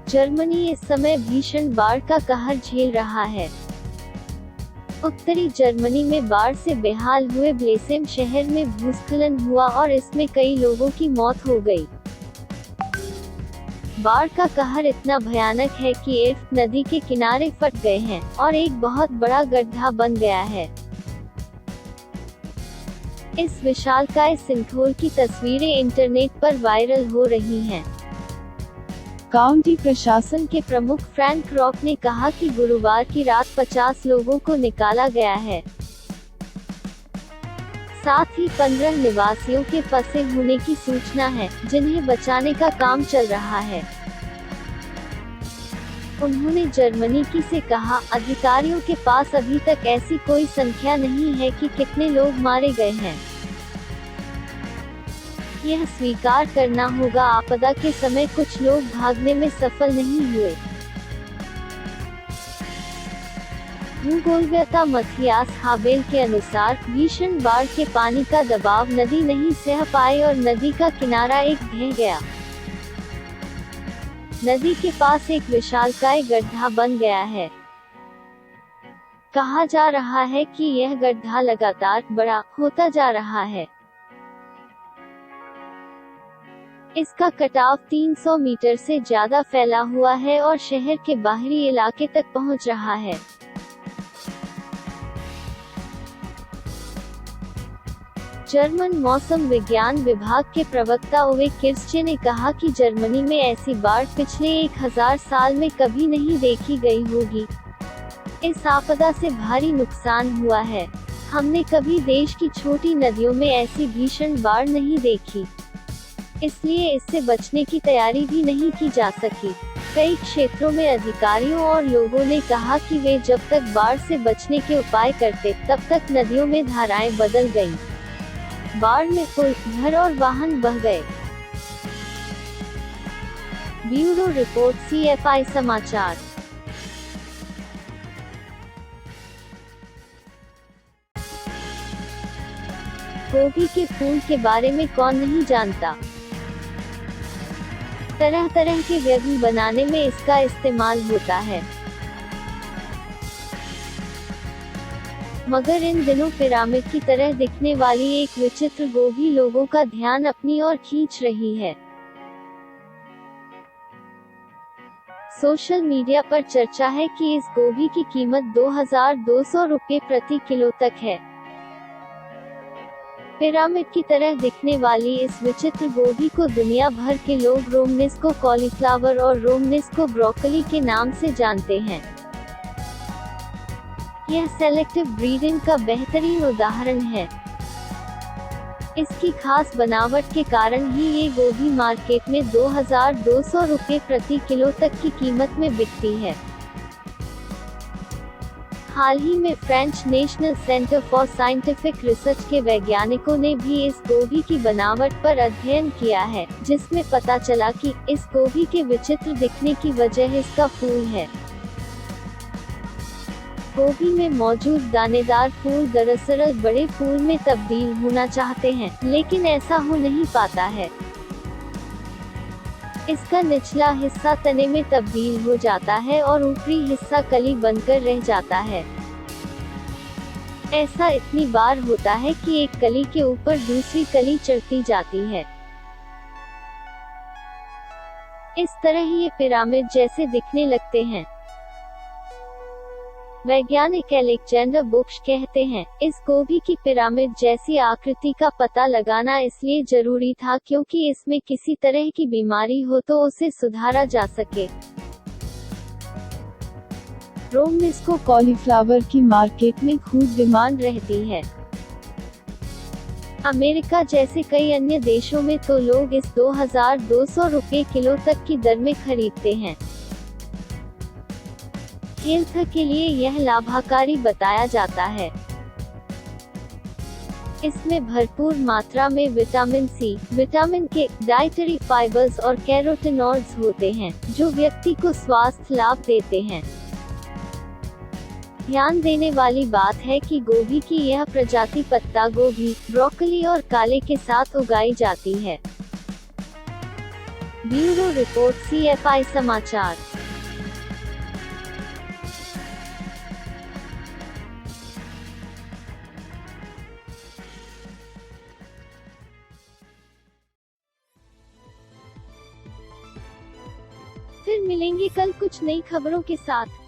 Germany इस समय भीषण बाढ़ का कहर झेल रहा है। उत्तरी जर्मनी में बाढ़ से बेहाल हुए ब्लेसेम शहर में भूस्खलन हुआ और इसमें कई लोगों की मौत हो गई। बाढ़ का कहर इतना भयानक है कि एल्फ नदी के किनारे फट गए हैं और एक बहुत बड़ा गड्ढा बन गया है। इस विशालकाय सिंथोल की तस्वीरें इंटरनेट पर वायरल हो रही हैं। काउंटी प्रशासन के प्रमुख फ्रैंक रॉक ने कहा कि गुरुवार की रात 50 लोगों को निकाला गया है। साथ ही 15 निवासियों के फंसे होने की सूचना है, जिन्हें बचाने का काम चल रहा है। उन्होंने जर्मनी की से कहा, अधिकारियों के पास अभी तक ऐसी कोई संख्या नहीं है कि कितने लोग मारे गए हैं। यह स्वीकार करना होगा, आपदा के समय कुछ लोग भागने में सफल नहीं हुए। भूगोलवेत्ता मथियास हाबेल के अनुसार, भीषण बाढ़ के पानी का दबाव नदी नहीं सह पाई और नदी का किनारा एक ढह गया। नदी के पास एक विशालकाय गड्ढा बन गया है। कहा जा रहा है कि यह गड्ढा लगातार बड़ा होता जा रहा है। इसका कटाव 300 मीटर से ज्यादा फैला हुआ है और शहर के बाहरी इलाके तक पहुंच रहा है। जर्मन मौसम विज्ञान विभाग के प्रवक्ता ओवे किर्स्चे ने कहा कि जर्मनी में ऐसी बाढ़ पिछले 1000 साल में कभी नहीं देखी गई होगी। इस आपदा से भारी नुकसान हुआ है। हमने कभी देश की छोटी नदियों में ऐसी भीषण बाढ़ नहीं देखी, इसलिए इससे बचने की तैयारी भी नहीं की जा सकी। कई क्षेत्रों में अधिकारियों और लोगों ने कहा कि वे जब तक बाढ़ से बचने के उपाय करते, तब तक नदियों में धाराएं बदल गईं। बाढ़ में पुल, घर और वाहन बह गए। ब्यूरो रिपोर्ट, CFI समाचार। गोभी के फूल के बारे में कौन नहीं जानता। तरह तरह के व्यंजन बनाने में इसका इस्तेमाल होता है, मगर इन दिनों पिरामिड की तरह दिखने वाली एक विचित्र गोभी लोगों का ध्यान अपनी ओर खींच रही है। सोशल मीडिया पर चर्चा है कि इस गोभी की कीमत 2200 रुपये प्रति किलो तक है। पिरामिड की तरह दिखने वाली इस विचित्र गोभी को दुनिया भर के लोग रोमनेस्को कॉलीफ्लावर और रोमनेस्को ब्रोकली के नाम से जानते हैं। यह सेलेक्टिव ब्रीडिंग का बेहतरीन उदाहरण है। इसकी खास बनावट के कारण ही ये गोभी मार्केट में 2200 रुपये प्रति किलो तक की कीमत में बिकती है। हाल ही में French national centre for scientific research के वैज्ञानिकों ने भी इस गोभी की बनावट पर अध्ययन किया है, जिसमें पता चला कि इस गोभी के विचित्र दिखने की वजह इसका फूल है। गोभी में मौजूद दानेदार फूल दरअसल बड़े फूल में तब्दील होना चाहते हैं, लेकिन ऐसा हो नहीं पाता है। इसका निचला हिस्सा तने में तब्दील हो जाता है और ऊपरी हिस्सा कली बनकर रह जाता है। ऐसा इतनी बार होता है कि एक कली के ऊपर दूसरी कली चढ़ती जाती है। इस तरह ये पिरामिड जैसे दिखने लगते हैं। वैज्ञानिक एलेक्जेंडर बुक्श कहते हैं, इस गोभी की पिरामिड जैसी आकृति का पता लगाना इसलिए जरूरी था क्योंकि इसमें किसी तरह की बीमारी हो तो उसे सुधारा जा सके। रोमनेस्को कॉलीफ्लावर की मार्केट में खूब डिमांड रहती है। अमेरिका जैसे कई अन्य देशों में तो लोग इस 2200 रुपये किलो तक की दर में खरीदते हैं। हेल्थ के लिए यह लाभकारी बताया जाता है। इसमें भरपूर मात्रा में विटामिन सी, विटामिन के, डाइटरी फाइबर्स और कैरोटीनॉइड्स होते हैं, जो व्यक्ति को स्वास्थ्य लाभ देते हैं। ध्यान देने वाली बात है कि गोभी की यह प्रजाति पत्ता गोभी, ब्रोकली और काले के साथ उगाई जाती है। ब्यूरो रिपोर्ट CFI समाचार। फिर मिलेंगे कल कुछ नई खबरों के साथ।